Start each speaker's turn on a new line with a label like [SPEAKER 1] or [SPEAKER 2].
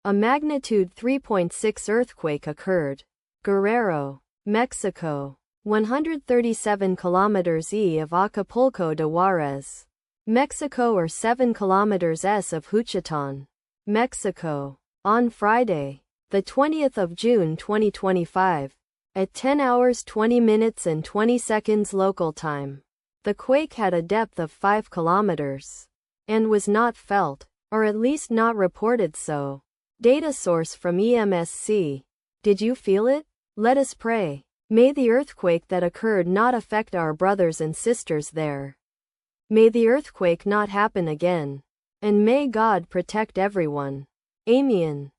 [SPEAKER 1] A magnitude 3.6 earthquake occurred. Guerrero, Mexico. 137 kilometers E of Acapulco de Juarez, Mexico, or 7 kilometers S of Juchitán, Mexico. On Friday, the 20th of June 2025, at 10 hours 20 minutes and 20 seconds local time, the quake had a depth of 5 kilometers and was not felt, or at least not reported so. Data source from EMSC. Did you feel it? Let us pray. May the earthquake that occurred not affect our brothers and sisters there. May the earthquake not happen again. And may God protect everyone. Amen.